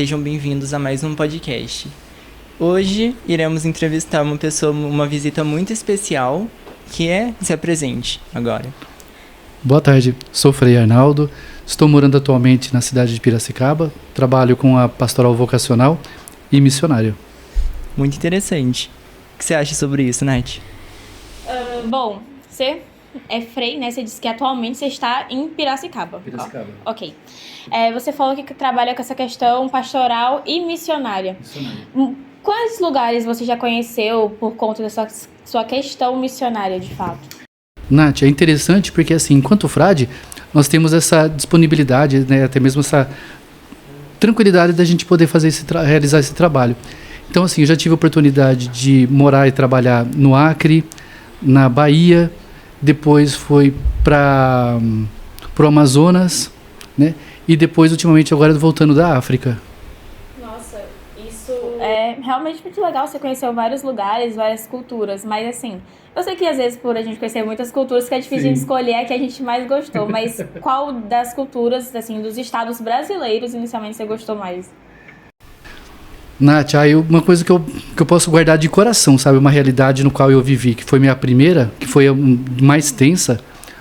Sejam bem-vindos a mais um podcast. Hoje iremos entrevistar uma pessoa, uma visita muito especial, que se apresente agora. Boa tarde, sou Frei Arnaldo, estou morando atualmente na cidade de Piracicaba, trabalho com a pastoral vocacional e missionário. Muito interessante. O que você acha sobre isso, Nath? Bom, você é Frei, né? Você disse que atualmente você está em Piracicaba. Piracicaba. Ok. Você falou que trabalha com essa questão pastoral e missionária. Quais lugares você já conheceu por conta da sua questão missionária, de fato? Nath, é interessante porque, assim, enquanto frade, nós temos essa disponibilidade, né, até mesmo essa tranquilidade da gente poder realizar esse trabalho. Então, assim, eu já tive a oportunidade de morar e trabalhar no Acre, na Bahia, depois foi para o Amazonas, né, e depois, ultimamente, agora voltando da África. Nossa, isso é realmente muito legal. Você conheceu vários lugares, várias culturas, mas assim, eu sei que às vezes por a gente conhecer muitas culturas que é difícil de escolher a que a gente mais gostou, mas qual das culturas, assim, dos estados brasileiros inicialmente você gostou mais? Nath, uma coisa que eu posso guardar de coração, sabe, uma realidade no qual eu vivi, que foi minha primeira, que foi a mais tensa,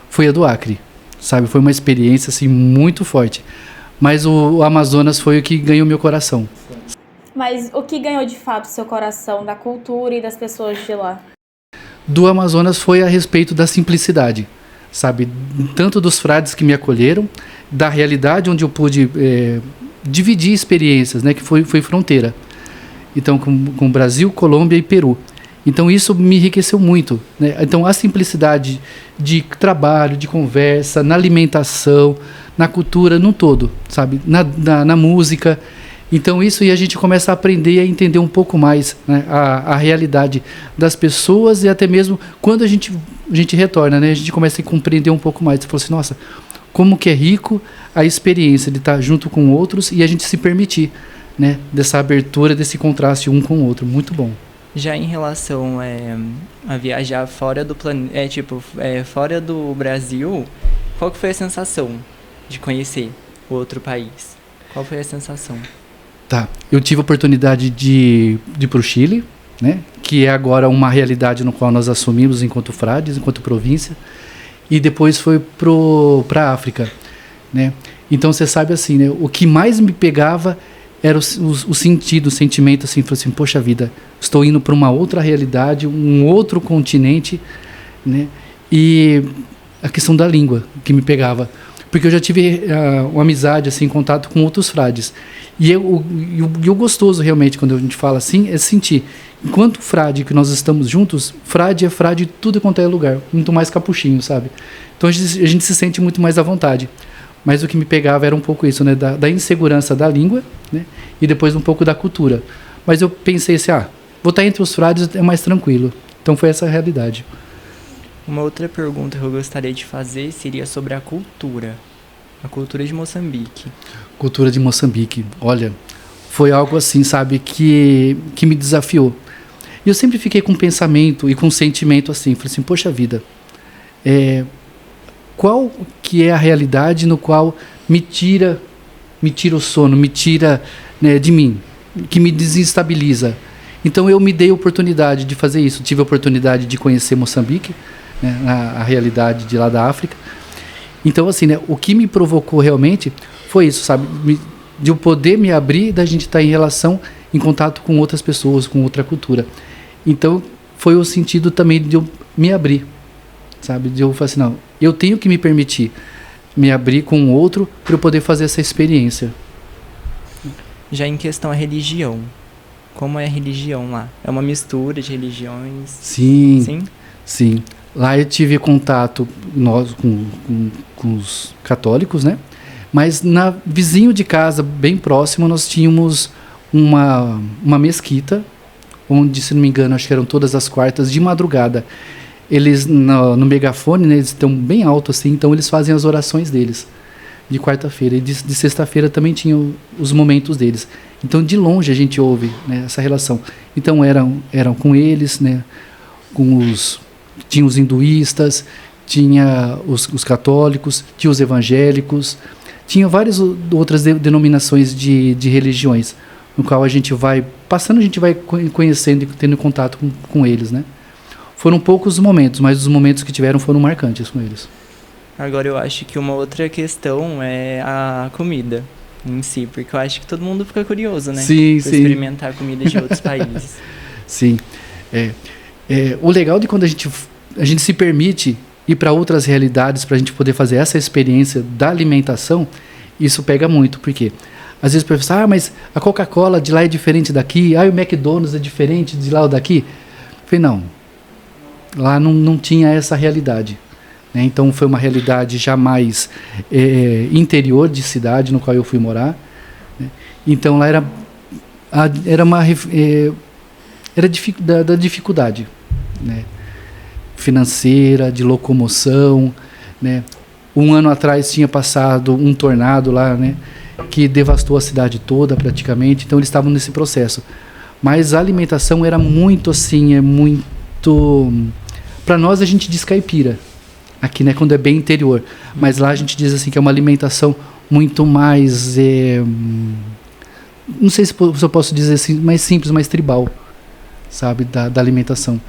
foi a do Acre, sabe, foi uma experiência assim muito forte, mas o Amazonas foi o que ganhou meu coração. Mas o que ganhou de fato seu coração, da cultura e das pessoas de lá? Do Amazonas foi a respeito da simplicidade, sabe, tanto dos frades que me acolheram, da realidade onde eu pude dividir experiências, né, que foi fronteira. Então, com Brasil, Colômbia e Peru. Então, isso me enriqueceu muito, né? Então, a simplicidade de trabalho, de conversa, na alimentação, na cultura, no todo, sabe? Na música. Então, isso, e a gente começa a aprender a entender um pouco mais, né, a realidade das pessoas, e até mesmo quando a gente retorna, né, a gente começa a compreender um pouco mais. Você falou assim, nossa, como que é rico a experiência de estar junto com outros e a gente se permitir, né, dessa abertura, desse contraste um com o outro. Muito bom. Já em relação a viajar fora do fora do Brasil, qual que foi a sensação de conhecer o outro país? Qual foi a sensação? Tá, eu tive a oportunidade de ir para o Chile, né, que é agora uma realidade no qual nós assumimos enquanto frades, enquanto província, e depois foi para a África, né. Então você sabe assim, né, o que mais me pegava era o sentido, o sentimento, assim, falei assim, poxa vida, estou indo para uma outra realidade, um outro continente, né? E a questão da língua que me pegava, porque eu já tive uma amizade, assim, contato com outros frades, e o gostoso realmente, quando a gente fala assim, é sentir, enquanto frade que nós estamos juntos, frade é frade tudo quanto é lugar, muito mais capuchinho, sabe? Então a gente se sente muito mais à vontade. Mas o que me pegava era um pouco isso, né, da insegurança da língua, né, e depois um pouco da cultura. Mas eu pensei assim, vou estar entre os frades, é mais tranquilo. Então foi essa a realidade. Uma outra pergunta que eu gostaria de fazer seria sobre a cultura de Moçambique. Cultura de Moçambique, olha, foi algo assim, sabe, que me desafiou. E eu sempre fiquei com um pensamento e com um sentimento assim, falei assim, poxa vida, qual que é a realidade no qual me tira o sono, me tira, né, de mim, que me desestabiliza. Então eu me dei a oportunidade de fazer isso. Tive a oportunidade de conhecer Moçambique, né, a realidade de lá da África. Então assim, né, o que me provocou realmente foi isso, sabe, de eu poder me abrir, da gente estar em contato com outras pessoas, com outra cultura. Então foi o sentido também de eu me abrir, sabe, de eu falar assim, não, eu tenho que me permitir me abrir com o outro para eu poder fazer essa experiência. Já em questão à religião, como é a religião lá? É uma mistura de religiões? Sim. Lá eu tive contato com os católicos, né? Mas vizinho de casa, bem próximo, nós tínhamos uma mesquita, onde, se não me engano, acho que eram todas as quartas de madrugada. Eles, no megafone, né, eles estão bem alto assim, então eles fazem as orações deles de quarta-feira, e de sexta-feira também tinham os momentos deles. Então, de longe a gente ouve, né, essa relação. Então, eram com eles, né, tinha os hinduístas, tinha os católicos, tinha os evangélicos, tinha várias outras denominações de religiões, no qual a gente vai passando, a gente vai conhecendo e tendo contato com eles, né? Foram poucos momentos, mas os momentos que tiveram foram marcantes com eles. Agora eu acho que uma outra questão é a comida em si, porque eu acho que todo mundo fica curioso, né? Sim, Por sim. experimentar a comida de outros países. Sim. O legal de quando a gente se permite ir para outras realidades para a gente poder fazer essa experiência da alimentação, isso pega muito, porque às vezes o professor, mas a Coca-Cola de lá é diferente daqui, o McDonald's é diferente de lá ou daqui. Eu falei, não, lá não tinha essa realidade. Né? Então foi uma realidade já mais interior de cidade, no qual eu fui morar. Né? Então lá era da dificuldade, né? Financeira, de locomoção, né? Um ano atrás tinha passado um tornado lá, né? Que devastou a cidade toda praticamente, então eles estavam nesse processo. Mas a alimentação era muito assim, muito... Para nós a gente diz caipira, aqui, né, quando é bem interior, mas lá a gente diz assim que é uma alimentação muito mais... não sei se eu posso dizer assim, mais simples, mais tribal, sabe, da alimentação.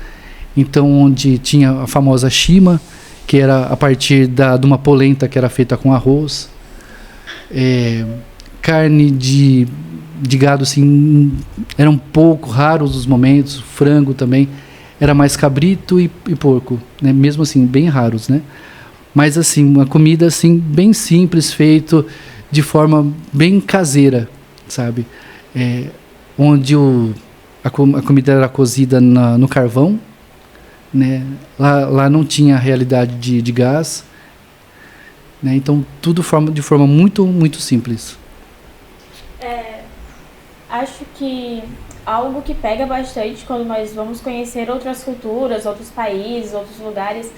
Então, onde tinha a famosa chima, que era a partir de uma polenta que era feita com arroz, carne de gado, assim, era um pouco raros os momentos, frango também, era mais cabrito e porco, né, mesmo assim, bem raros, né, mas assim, uma comida assim, bem simples, feito de forma bem caseira, sabe, onde a comida era cozida no carvão, né? Lá não tinha realidade de gás, né? Então tudo de forma muito, muito simples. Acho que algo que pega bastante quando nós vamos conhecer outras culturas, outros países, outros lugares,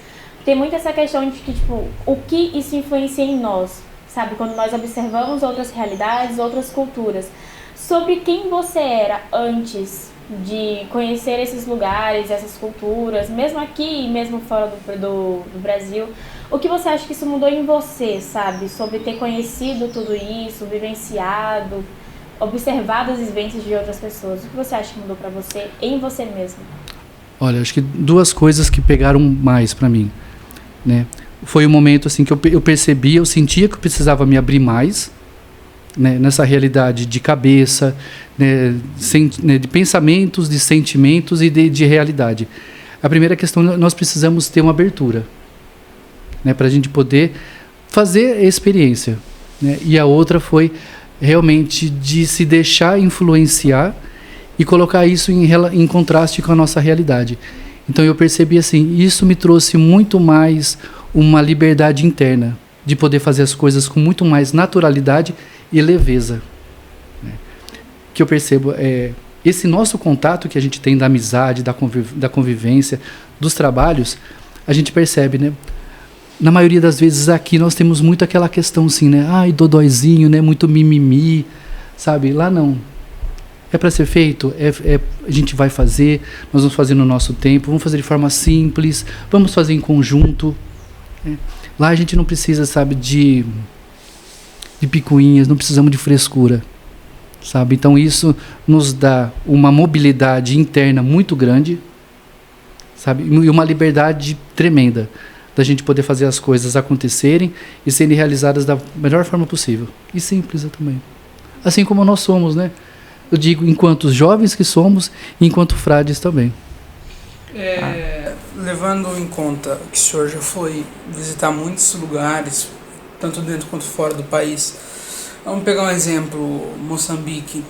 tem muito essa questão de que, tipo, o que isso influencia em nós, sabe? Quando nós observamos outras realidades, outras culturas. Sobre quem você era antes de conhecer esses lugares, essas culturas, mesmo aqui e mesmo fora do Brasil, o que você acha que isso mudou em você, sabe? Sobre ter conhecido tudo isso, vivenciado, observado as vivências de outras pessoas. O que você acha que mudou para você, em você mesmo? Olha, acho que duas coisas que pegaram mais para mim, né? Foi um momento assim que eu percebi, eu sentia que eu precisava me abrir mais, né, nessa realidade de cabeça, né, de pensamentos, de sentimentos e de realidade. A primeira questão, nós precisamos ter uma abertura, né, para a gente poder fazer a experiência, né, e a outra foi realmente de se deixar influenciar e colocar isso em contraste com a nossa realidade. Então eu percebi assim, isso me trouxe muito mais uma liberdade interna, de poder fazer as coisas com muito mais naturalidade e leveza, né? Que eu percebo esse nosso contato que a gente tem da amizade, da convivência, dos trabalhos, a gente percebe, né? Na maioria das vezes aqui nós temos muito aquela questão assim, né? Ai, dodóizinho, né? Muito mimimi, sabe? Lá não. É para ser feito, a gente vai fazer, nós vamos fazer no nosso tempo, vamos fazer de forma simples, vamos fazer em conjunto, né? Lá a gente não precisa, sabe, de picuinhas, não precisamos de frescura, sabe? Então isso nos dá uma mobilidade interna muito grande, sabe? E uma liberdade tremenda da gente poder fazer as coisas acontecerem e serem realizadas da melhor forma possível. E simples também. Assim como nós somos, né? Eu digo, enquanto jovens que somos e enquanto frades também. Levando em conta que o senhor já foi visitar muitos lugares, tanto dentro quanto fora do país, vamos pegar um exemplo, Moçambique.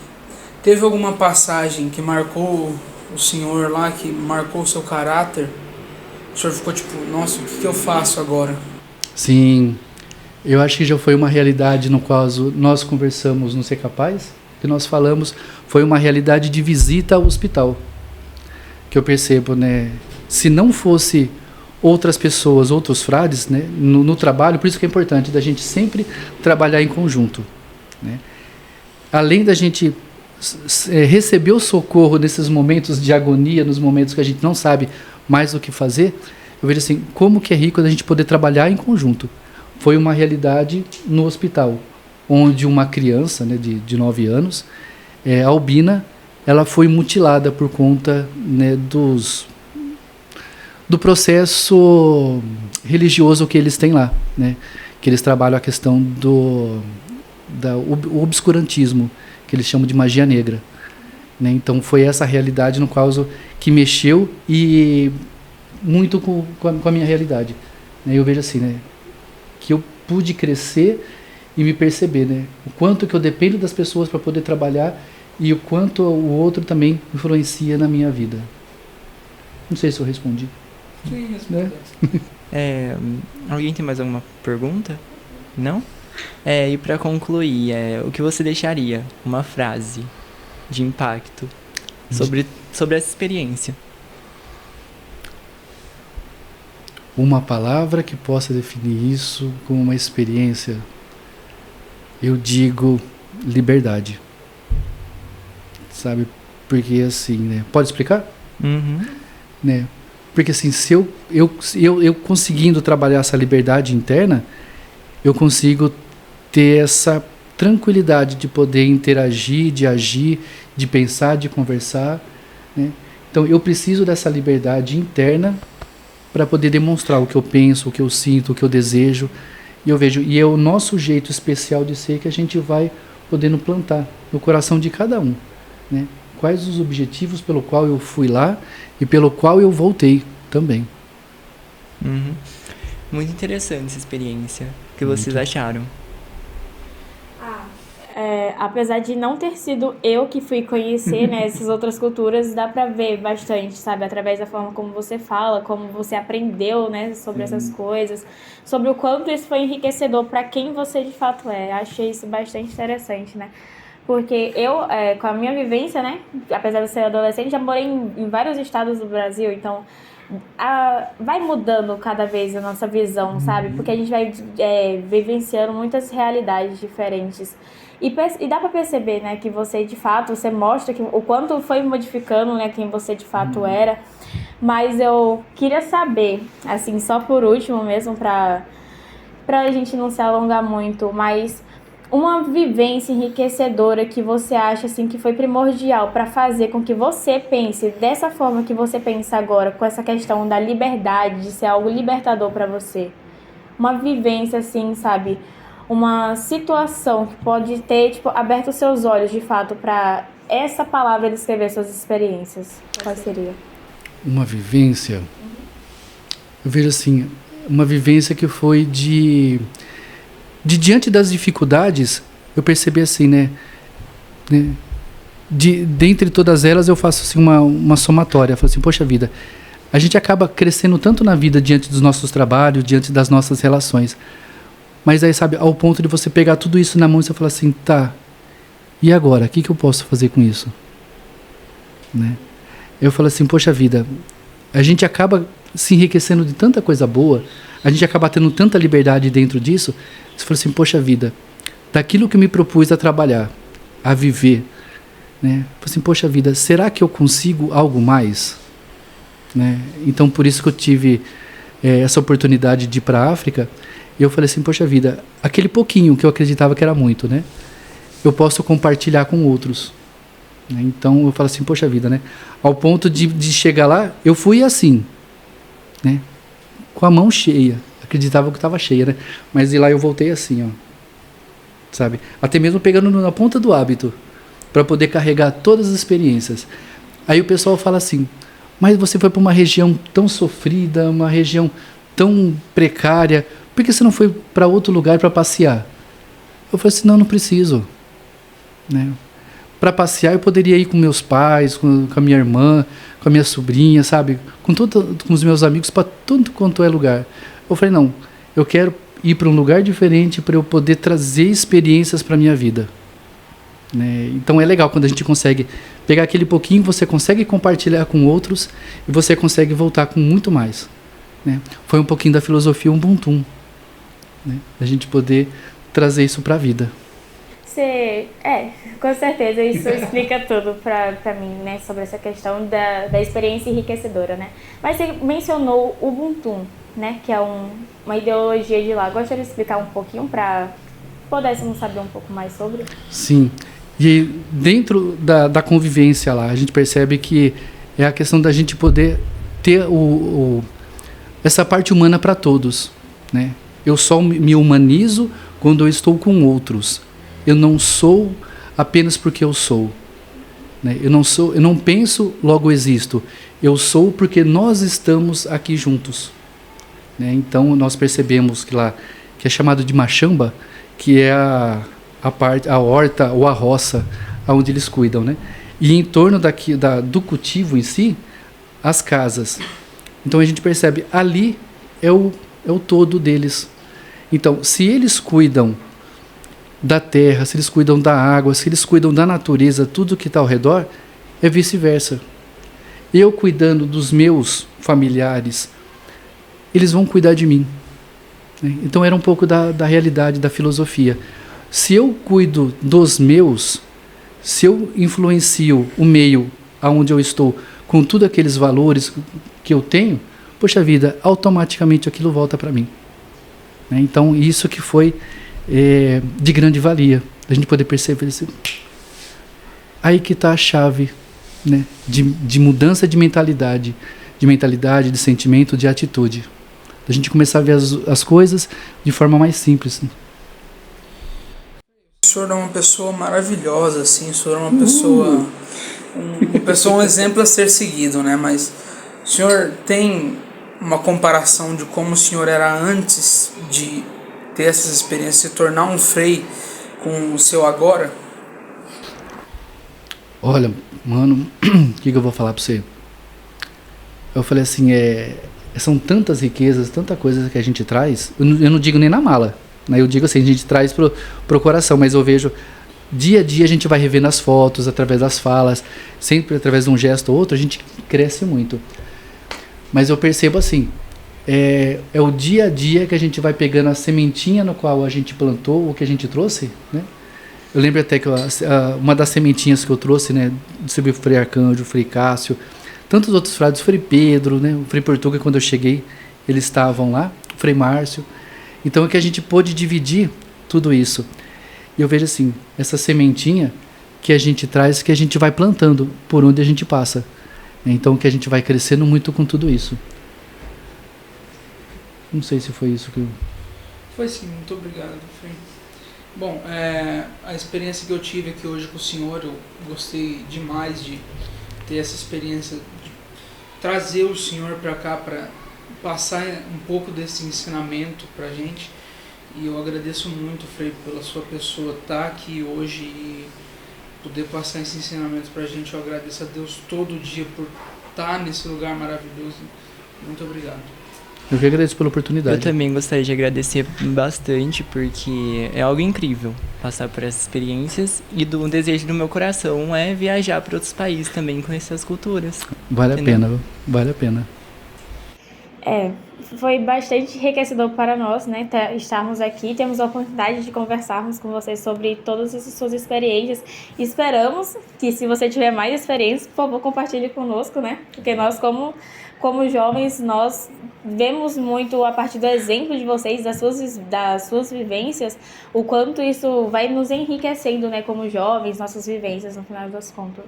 Teve alguma passagem que marcou o senhor lá, que marcou o seu caráter? O senhor ficou tipo, nossa, o que eu faço agora? Sim, eu acho que já foi uma realidade no qual nós conversamos no Ser Capaz, que nós falamos, foi uma realidade de visita ao hospital. Que eu percebo, né? Se não fosse outras pessoas, outros frades, né, no trabalho, por isso que é importante da gente sempre trabalhar em conjunto, né? Além da gente receber o socorro nesses momentos de agonia, nos momentos que a gente não sabe mais o que fazer, eu vejo assim, como que é rico a gente poder trabalhar em conjunto. Foi uma realidade no hospital, onde uma criança, né, de 9 anos, albina, ela foi mutilada por conta, né, do processo religioso que eles têm lá, né, que eles trabalham a questão do obscurantismo, que eles chamam de magia negra. Né? Então foi essa realidade no qual que mexeu e muito com a minha realidade. Né? Eu vejo assim, né, que eu pude crescer e me perceber, né, o quanto que eu dependo das pessoas para poder trabalhar e o quanto o outro também influencia na minha vida. Não sei se eu respondi. Sim, né? Alguém tem mais alguma pergunta? Não? E para concluir, o que você deixaria? Uma frase de impacto sobre essa experiência. Uma palavra que possa definir isso como uma experiência, eu digo liberdade. Sabe? Porque assim, né? Pode explicar? Uhum. Né? Porque assim, se eu conseguindo trabalhar essa liberdade interna, eu consigo ter essa tranquilidade de poder interagir, de agir, de pensar, de conversar. Né? Então eu preciso dessa liberdade interna para poder demonstrar o que eu penso, o que eu sinto, o que eu desejo. E eu vejo, e é o nosso jeito especial de ser que a gente vai podendo plantar no coração de cada um. Né? Quais os objetivos pelo qual eu fui lá e pelo qual eu voltei também. Uhum. Muito interessante essa experiência. O que vocês acharam? Apesar de não ter sido eu que fui conhecer, né, essas outras culturas, dá pra ver bastante, sabe? Através da forma como você fala, como você aprendeu, né, sobre essas coisas, sobre o quanto isso foi enriquecedor pra quem você de fato é. Achei isso bastante interessante, né? Porque eu, com a minha vivência, né, apesar de ser adolescente, já morei em vários estados do Brasil, então vai mudando cada vez a nossa visão, sabe? Porque a gente vai vivenciando muitas realidades diferentes. E dá pra perceber, né, que você, de fato, você mostra o quanto foi modificando, né, quem você de fato era. Mas eu queria saber, assim, só por último mesmo, pra gente não se alongar muito, mas uma vivência enriquecedora que você acha, assim, que foi primordial para fazer com que você pense dessa forma que você pensa agora, com essa questão da liberdade, de ser algo libertador para você. Uma vivência, assim, sabe? Uma situação que pode ter, tipo, aberto os seus olhos, de fato, para essa palavra descrever suas experiências. Qual seria? Uma vivência... Eu vejo assim, uma vivência que foi de diante das dificuldades, eu percebi assim, né? Dentre todas elas, eu faço assim uma somatória. Eu falo assim, poxa vida, a gente acaba crescendo tanto na vida diante dos nossos trabalhos, diante das nossas relações. Mas aí, sabe, ao ponto de você pegar tudo isso na mão e você falar assim, tá, e agora? O que eu posso fazer com isso? Né? Eu falo assim, poxa vida, a gente acaba se enriquecendo de tanta coisa boa, a gente acaba tendo tanta liberdade dentro disso. Você fala assim, poxa vida, daquilo que eu me propus a trabalhar, a viver, né? Falo assim, poxa vida, será que eu consigo algo mais? Né? Então, por isso que eu tive essa oportunidade de ir para a África. E eu falei assim, poxa vida, aquele pouquinho que eu acreditava que era muito, né? Eu posso compartilhar com outros. Né? Então, eu falo assim, poxa vida, né? Ao ponto de chegar lá, eu fui assim, né? Com a mão cheia. Acreditava que estava cheia, né? Mas de lá eu voltei assim, ó. Sabe? Até mesmo pegando na ponta do hábito, para poder carregar todas as experiências. Aí o pessoal fala assim, mas você foi para uma região tão sofrida, uma região tão precária, por que você não foi para outro lugar para passear? Eu falei assim, não preciso. Né? Para passear eu poderia ir com meus pais, com a minha irmã, com a minha sobrinha, sabe? Com os meus amigos, para tudo quanto é lugar. Eu falei, não, eu quero ir para um lugar diferente para eu poder trazer experiências para a minha vida. Né? Então é legal quando a gente consegue pegar aquele pouquinho, você consegue compartilhar com outros e você consegue voltar com muito mais. Né? Foi um pouquinho da filosofia Ubuntu. Né? A gente poder trazer isso para a vida. Com certeza, isso explica tudo pra mim, né, sobre essa questão da experiência enriquecedora, né. Mas você mencionou o Ubuntu, né, que é uma ideologia de lá. Gostaria de explicar um pouquinho para pudéssemos saber um pouco mais sobre. Sim. E dentro da convivência lá, a gente percebe que é a questão da gente poder ter essa parte humana para todos, né? Eu só me humanizo quando eu estou com outros. Eu não sou apenas porque eu sou, né? Eu não penso, logo existo. Eu sou porque nós estamos aqui juntos, né? Então nós percebemos que lá, que é chamado de machamba, que é a horta ou a roça onde eles cuidam, né? E em torno do cultivo em si, as casas. Então a gente percebe, ali é o todo deles. Então, se eles cuidam da terra, se eles cuidam da água, se eles cuidam da natureza, tudo que está ao redor, é vice-versa. Eu cuidando dos meus familiares, eles vão cuidar de mim, né? Então era um pouco da realidade, da filosofia. Se eu cuido dos meus, se eu influencio o meio aonde eu estou com todos aqueles valores que eu tenho, poxa vida, automaticamente aquilo volta para mim, né? Então isso que foi de grande valia, a gente poder perceber isso. Aí que está a chave, né? de mudança de mentalidade, de sentimento, de atitude. A gente começar a ver as coisas de forma mais simples. O senhor é uma pessoa maravilhosa, assim, o senhor é uma pessoa, um exemplo a ser seguido, né? Mas o senhor tem uma comparação de como o senhor era antes de ter essas experiências, se tornar um frei com o seu agora? Olha, mano, o que eu vou falar para você? Eu falei assim, são tantas riquezas, tanta coisa que a gente traz, eu não digo nem na mala, né? Eu digo assim, a gente traz pro coração, mas eu vejo, dia a dia a gente vai revendo as fotos, através das falas, sempre através de um gesto ou outro, a gente cresce muito. Mas eu percebo assim, é o dia a dia que a gente vai pegando a sementinha no qual a gente plantou, o que a gente trouxe, né? Eu lembro até que uma das sementinhas que eu trouxe, né, sobre o Frei Arcanjo, o Frei Cássio, tantos outros frades, o Frei Pedro, né, o Frei Portuga, quando eu cheguei, eles estavam lá, o Frei Márcio. Então é que a gente pôde dividir tudo isso. E eu vejo assim, essa sementinha que a gente traz, que a gente vai plantando por onde a gente passa, né? Então que a gente vai crescendo muito com tudo isso. Não sei se foi isso que eu... Foi sim, muito obrigado, Frei. Bom, a experiência que eu tive aqui hoje com o senhor, eu gostei demais de ter essa experiência, de trazer o senhor para cá, para passar um pouco desse ensinamento para a gente. E eu agradeço muito, Frei, pela sua pessoa estar aqui hoje e poder passar esse ensinamento para a gente. Eu agradeço a Deus todo dia por estar nesse lugar maravilhoso. Muito obrigado. Eu que agradeço pela oportunidade. Eu também gostaria de agradecer bastante, porque é algo incrível passar por essas experiências, e o desejo do meu coração é viajar para outros países também, conhecer as culturas. Vale a pena, vale a pena. Foi bastante enriquecedor para nós, né, estarmos aqui, temos a oportunidade de conversarmos com vocês sobre todas essas suas experiências. Esperamos que, se você tiver mais experiências, por favor, compartilhe conosco, né, porque nós, como jovens, nós vemos muito a partir do exemplo de vocês, das suas vivências, o quanto isso vai nos enriquecendo, né, como jovens, nossas vivências, no final das contas.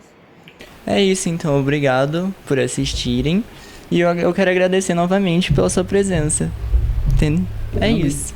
É isso, então, obrigado por assistirem. E eu quero agradecer novamente pela sua presença. Entende? É isso.